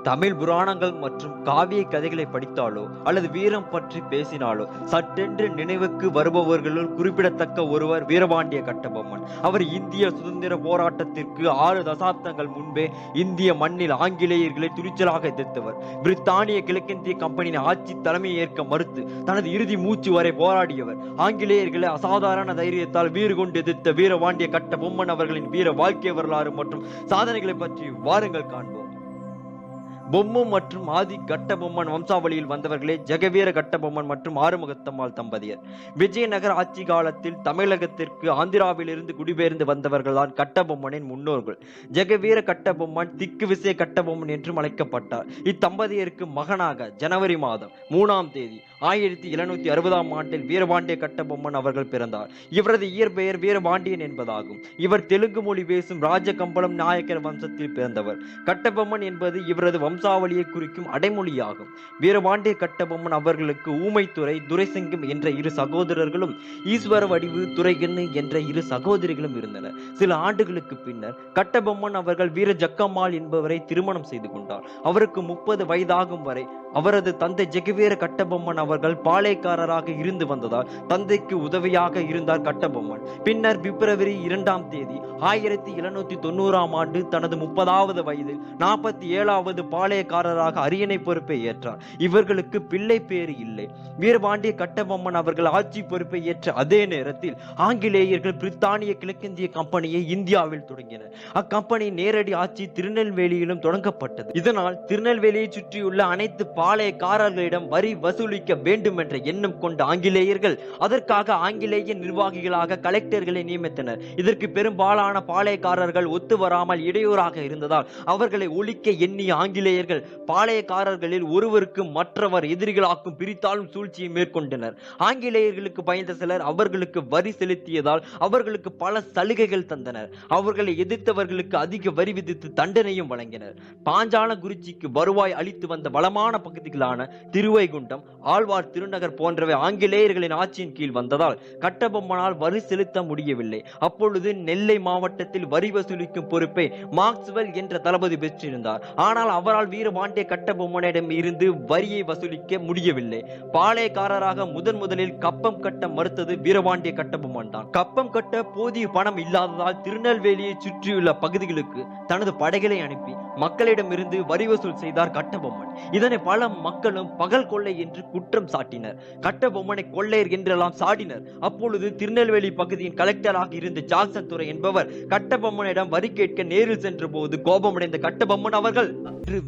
தமிழ் புராணங்கள் மற்றும் காவிய கதைகளை படித்தாலோ அல்லது வீரம் பற்றி பேசினாலோ சட்டென்று நினைவுக்கு வருபவர்களுள் குறிப்பிடத்தக்க ஒருவர் வீரபாண்டிய கட்டபொம்மன். அவர் இந்திய சுதந்திர போராட்டத்திற்கு 6 தசாப்தங்கள் முன்பே இந்திய மண்ணில் ஆங்கிலேயர்களை துணிச்சலாக எதிர்த்தவர். பிரித்தானிய கிழக்கிந்திய கம்பெனியின் ஆட்சி தலைமையை ஏற்க மறுத்து தனது இறுதி மூச்சு வரை போராடியவர். ஆங்கிலேயர்களை அசாதாரண தைரியத்தால் வீறு கொண்டு எதிர்த்த வீரபாண்டிய கட்டபொம்மன் அவர்களின் வீர வாழ்க்கை வரலாறு மற்றும் சாதனைகளை பற்றி வாருங்கள் காண்போம். பொம்மு மற்றும் ஆதி கட்டபொம்மன் வம்சாவளியில் வந்தவர்களே ஜெகவீர கட்டபொம்மன் மற்றும் ஆறுமுகத்தம்மாள் தம்பதியர். விஜயநகர ஆட்சி காலத்தில் தமிழகத்திற்கு ஆந்திராவிலிருந்து குடிபெயர்ந்து வந்தவர்கள்தான் கட்டபொம்மனின் முன்னோர்கள். ஜெகவீர கட்டபொம்மன் திக்கு விசய கட்டபொம்மன் என்றும் அழைக்கப்பட்டார். இத்தம்பதியருக்கு மகனாக ஜனவரி மாதம் 3ஆம் தேதி 1760ஆம் ஆண்டில் வீரபாண்டிய கட்டபொம்மன் அவர்கள் பிறந்தார். இவரது இயற்பெயர் வீரபாண்டியன் என்பதாகும். இவர் தெலுங்கு மொழி பேசும் ராஜகம்பளம் நாயக்கர் வம்சத்தில் பிறந்தவர். கட்டபொம்மன் என்பது இவரது வம்சாவளியை குறிக்கும் அடைமொழியாகும். வீரபாண்டிய கட்டபொம்மன் அவர்களுக்கு ஊமைத்துறை, துரைசிங்கம் என்ற 2 சகோதரர்களும் ஈஸ்வர வடிவு துரைகண்ணு என்ற 2 சகோதரிகளும் இருந்தனர். சில ஆண்டுகளுக்கு பின்னர் கட்டபொம்மன் அவர்கள் வீர ஜக்கம்மாள் என்பவரை திருமணம் செய்து கொண்டார். அவருக்கு 30 வயதாகும் வரை அவரது தந்தை ஜெகவீர கட்டபொம்மன் அவர்கள் பாளையக்காரராக இருந்து வந்ததால் தந்தைக்கு உதவியாக இருந்தார் கட்டபொம்மன். பின்னர் பிப்ரவரி 2ஆம் தேதி 1790ஆம் ஆண்டு தனது 30வது வயதில் 47வது பாளையக்காரராக அரியணை பொறுப்பை ஏற்றார். இவர்களுக்கு பிள்ளை பேறு இல்லை. வீரபாண்டிய கட்டபொம்மன் அவர்கள் ஆட்சி பொறுப்பை ஏற்ற அதே நேரத்தில் ஆங்கிலேயர்கள் பிரித்தானிய கிழக்கிந்திய கம்பெனியை இந்தியாவில் தொடங்கினர். அக்கம்பெனி நேரடி ஆட்சி திருநெல்வேலியிலும் தொடங்கப்பட்டது. இதனால் திருநெல்வேலியை சுற்றியுள்ள அனைத்து பாளையக்காரர்களிடம் வரி வசூலிக்க வேண்டும் என்ற எண்ணம் கொண்ட ஆங்கிலேயர்கள் அதற்காக ஆங்கிலேய நிர்வாகிகளாக கலெக்டர்களை நியமித்தனர். இதற்கு பெரும்பாலான பாளையக்காரர்கள் ஒத்து வராமல் இடையூறாக இருந்ததால் அவர்களை ஒழிக்க எண்ணிய ஆங்கிலேயர்கள் பாளையக்காரர்களில் ஒருவருக்கு மற்றவர் எதிரிகளாக்கும் பிரித்தாளும் சூழ்ச்சியை மேற்கொண்டனர். ஆங்கிலேயர்களுக்கு பயந்த சிலர் அவர்களுக்கு வரி செலுத்தியதால் அவர்களுக்கு பல சலுகைகள் தந்தனர். அவர்களை எதிர்த்தவர்களுக்கு அதிக வரி விதித்து தண்டனையும் வழங்கினர். பாஞ்சாலங்குறிச்சிக்கு வருவாய் அளித்து வந்த வளமான பகுதிகளான திருவைகுண்டம், ஆழ்வார் திருநகர் போன்றவை ஆங்கிலேயர்களின் ஆட்சியின் கீழ் வந்ததால் கட்டபொம்மனால் வரி செலுத்த முடியவில்லை. அப்பொழுது நெல்லை மாவட்டத்தில் வரி வசூலிக்கும் பொறுப்பை மார்க்ஸ்வெல் என்ற தளபதி பெற்றிருந்தார். ஆனால் அவரால் வீரபாண்டிய கட்டபொம்மனிடம் இருந்து வரியை வசூலிக்க முடியவில்லை. பாளையக்காரராக முதலில் கப்பம் கட்ட மறுத்தது வீரபாண்டிய கட்டபொம்மன் தான். கப்பம் கட்ட போதிய பணம் இல்லாததால் திருநெல்வேலியை சுற்றியுள்ள பகுதிகளுக்கு தனது படைகளை அனுப்பி மக்களிடமிருந்து வரி வசூல் செய்தார் கட்டபொம்மன். இதனை பல மக்களும் பகல் கொள்ளை என்று குற்றம் சாட்டினர். கட்டபொம்மனை கொள்ளையர் என்றெல்லாம் சாடினர். அப்பொழுது திருநெல்வேலி பகுதியின் கலெக்டராக இருந்த ஜாக்சன் துரை என்பவர் கட்டபொம்மனிடம் வரி கேட்க நேரில் சென்ற போது கோபமடைந்த கட்டபொம்மன் அவர்கள்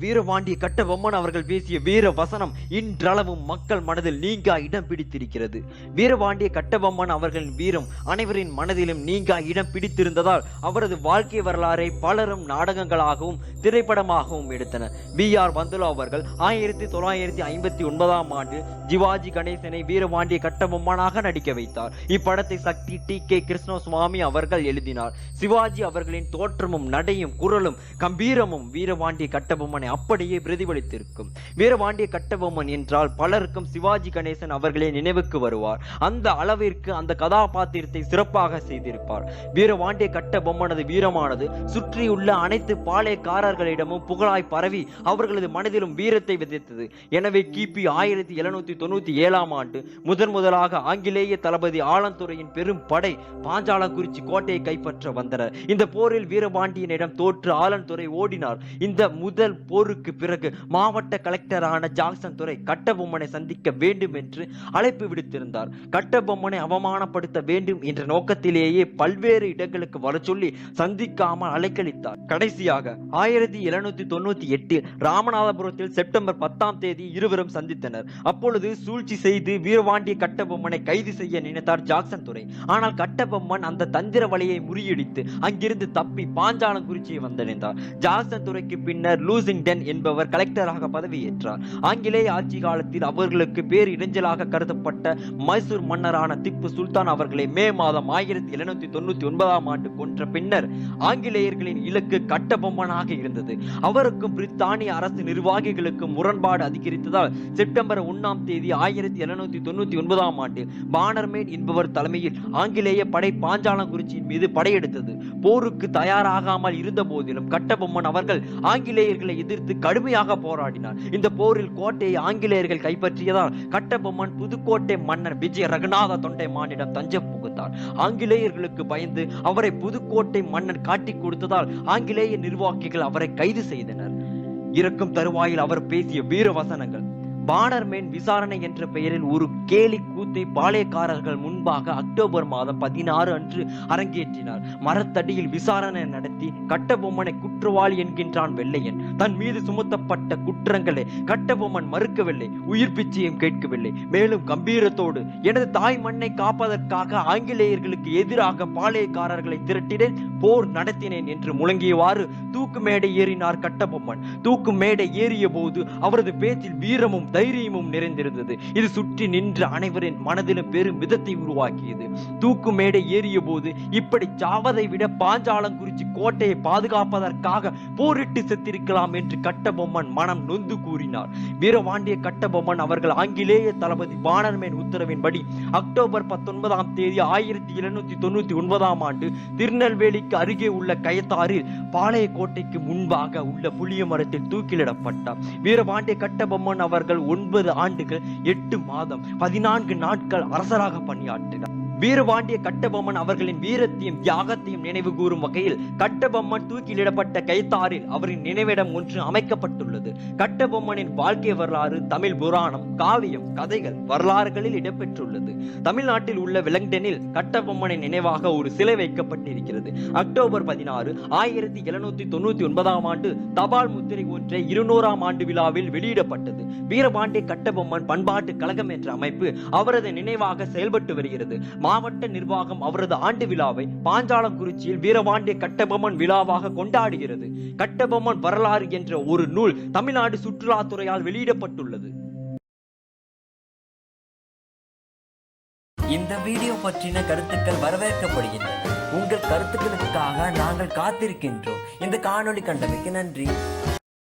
வீரபாண்டிய கட்டபொம்மன் அவர்கள் பேசிய வீர வசனம் இன்றளவும் மக்கள் மனதில் நீங்கா இடம் பிடித்திருக்கிறது. வீரபாண்டிய கட்டபொம்மன் அவர்களின் வீரம் அனைவரின் மனதிலும் நீங்கா இடம் பிடித்திருந்ததால் அவரது வாழ்க்கை வரலாறை பலரும் நாடகங்களாகவும் திரைப்படமாகவும் எடுத்தனர். B.R. பந்துலு அவர்கள் 1959ஆம் ஆண்டு சிவாஜி கணேசனை வீரபாண்டிய கட்டபொம்மனாக நடிக்க வைத்தார். இப்படத்தை சக்தி T.K. கிருஷ்ணசுவாமி அவர்கள் எழுதினார். சிவாஜி அவர்களின் தோற்றமும் நடையும் குரலும் கம்பீரமும் வீரபாண்டிய கட்டபொம்மனை அப்படியே பிரதிபலித்திருக்கும். வீரபாண்டிய கட்டபொம்மன் என்றால் பலருக்கும் சிவாஜி கணேசன் அவர்களே நினைவுக்கு வருவார். அந்த அளவிற்கு அந்த கதாபாத்திரத்தை சிறப்பாக செய்திருப்பார். வீரபாண்டிய கட்டபொம்மனது வீரமானது சுற்றியுள்ள அனைத்து பாளையக்காரர்களிடமும் புகழாய் பரவி அவர்களது மனதிலும் வீரத்தை விதைத்தது. எனவே கிபி 1797ஆம் ஆண்டு முதலாக ஆங்கிலேய தளபதி ஆலந்துறையின் பெரும் படை பாஞ்சாலங்குறிச்சி கோட்டையை கைப்பற்ற வந்தனர். இந்த போரில் வீரபாண்டியனிடம் தோற்று ஆலந்துறை ஓடினார். இந்த முதல் போருக்கு பிறகு மாவட்ட கலெக்டரான ஜாக்சன் துரை கட்டபொம்மனை சந்திக்க வேண்டும் என்று அழைப்பு விடுத்திருந்தார். கட்டபொம்மனை அவமானப்படுத்த வேண்டும் என்ற நோக்கத்திலேயே பல்வேறு இடங்களுக்கு வர சொல்லி சந்திக்காமல் அலைக்கழித்தார். கடைசியாக 1798 ராமநாதபுரத்தில் செப்டம்பர் 10ஆம் தேதி இருவரும் சந்தித்தனர். அப்பொழுது சூழ்ச்சி செய்து வீரபாண்டிய கட்டபொம்மனை கைது செய்ய நினைத்தார் ஜாக்சன் துரை. ஆனால் கட்டபொம்மன் அந்த தந்திர வலையை முறியடித்து அங்கிருந்து தப்பி பாஞ்சாலங்குறிச்சியை வந்தடைந்தார். ஜாக்சன் துரைக்கு பின்னர் லூசிங்டன் என்பவர் கலெக்டராக பதவியேற்றார். ஆங்கிலேய ஆட்சி காலத்தில் அவர்களுக்கு பேர் இடைஞ்சலாக கருதப்பட்ட மைசூர் மன்னரான திப்பு சுல்தான் அவர்களை மே மாதம் 1799ஆம் ஆண்டு கொன்ற பின்னர் ஆங்கிலேயர்களின் இலக்கு கட்டபொம்மனாக இருந்தது. அவருக்கும் பிரித்தானிய அரசு நிர்வாகிகளுக்கும் முரண்பாடு அதிகரித்ததால் செப்டம்பர் 1ஆம் தேதி 1799ஆம் ஆண்டு பானர்மேன் என்பவர் தலைமையில் ஆங்கிலேய படை பாஞ்சாலங்குறிச்சியின் மீது படையெடுத்தது. போருக்கு தயாராகாமல் இருந்த போதிலும் கட்டபொம்மன் அவர்கள் ஆங்கிலேயர்களை எதிர்த்து எதிர்த்து கடுமையாக போராடினார். இந்த போரில் கோட்டையை ஆங்கிலேயர்கள் கைப்பற்றியதால் கட்டபொம்மன் புதுக்கோட்டை மன்னர் விஜய ரகுநாத தொண்டைமானிடம் தஞ்சம் புகுந்தார். ஆங்கிலேயர்களுக்கு பயந்து அவரை புதுக்கோட்டை மன்னர் காட்டிக் கொடுத்ததால் ஆங்கிலேய நிர்வாகிகள் அவரை கைது செய்தனர். இறக்கும் தருவாயில் அவர் பேசிய வீர வசனங்கள். பானர்மேன் விசாரணை என்ற பெயரில் ஒரு கேலி கூத்தை பாளையக்காரர்கள் முன்பாக அக்டோபர் மாதம் 16 அன்று அரங்கேற்றினார். மரத்தடியில் விசாரணை நடத்தி கட்டபொம்மனை குற்றவாளி என்கின்றான் வெள்ளையன். தன் மீது சுமத்தப்பட்ட குற்றங்களை கட்டபொம்மன் மறுக்கவில்லை, உயிர் பிச்சையும் கேட்கவில்லை. மேலும் கம்பீரத்தோடு எனது தாய் மண்ணை காப்பதற்காக ஆங்கிலேயர்களுக்கு எதிராக பாளையக்காரர்களை திரட்டினேன், போர் நடத்தினேன் என்று முழங்கியவாறு தூக்கு மேடை ஏறினார் கட்டபொம்மன். தூக்கு மேடை ஏறிய போது அவரது பேச்சில் வீரமும் தைரியமும் நிறைந்திருந்தது. இது சுற்றி நின்ற அனைவரின் மனதிலும் பெரும் விதத்தை உருவாக்கியது. தூக்கு மேடை ஏறிய போது இப்படி சாவதை விட பாஞ்சாலங்குறிச்சி கோட்டையை பாதுகாப்பதற்காக போரிட்டு செத்திருக்கலாம் என்று கட்டபொம்மன் மனம் நொந்து கூறினார். வீரபாண்டிய கட்டபொம்மன் அவர்கள் ஆங்கிலேய தளபதி பானர்மேன் உத்தரவின்படி அக்டோபர் 19ஆம் தேதி 1799ஆம் ஆண்டு திருநெல்வேலிக்கு அருகே உள்ள கயத்தாரில் பாளையக்கோட்டைக்கு முன்பாக உள்ள புளிய மரத்தில் தூக்கிலிடப்பட்டார். வீரபாண்டிய கட்டபொம்மன் அவர்கள் 9 ஆண்டுகள் 8 மாதம் 14 நாட்கள் அரசராக பணியாற்றினார். வீரபாண்டிய கட்டபொம்மன் அவர்களின் வீரத்தையும் தியாகத்தையும் நினைவு கூறும் வகையில் கட்டபொம்மன் தூக்கிலிடப்பட்ட கைத்தாரில் அவரின் நினைவிடம் ஒன்று அமைக்கப்பட்டுள்ளது. கட்டபொம்மனின் வாழ்க்கை வரலாறு தமிழ் புராணம், காவியம், கதைகள், வரலாறுகளில் இடம்பெற்றுள்ளது. தமிழ்நாட்டில் உள்ள வெலிங்டனில் கட்டபொம்மனின் நினைவாக ஒரு சிலை வைக்கப்பட்டிருக்கிறது. அக்டோபர் 16, 1799ஆம் ஆண்டு தபால் முத்திரை ஒன்றை 200ஆம் ஆண்டு விழாவில் வெளியிடப்பட்டது. வீரபாண்டிய கட்டபொம்மன் பண்பாட்டு கழகம் என்ற அமைப்பு அவரது நினைவாக செயல்பட்டு வருகிறது. மாவட்ட நிர்வாகம் அவரது ஆண்டு விழாவை பாஞ்சாலங்குறிச்சியில் வீரபாண்டிய கட்டபொம்மன் விழாவாக கொண்டாடுகிறது. கட்டபொம்மன் வரலாறு என்ற ஒரு நூல் தமிழ்நாடு சுற்றுலாத்துறையால் வெளியிடப்பட்டுள்ளது. இந்த வீடியோ பற்றின கருத்துக்கள் வரவேற்கப்படுகின்றன. உங்கள் கருத்துக்களுக்காக நாங்கள் காத்திருக்கின்றோம். இந்த காணொளி கண்டமைக்கு நன்றி.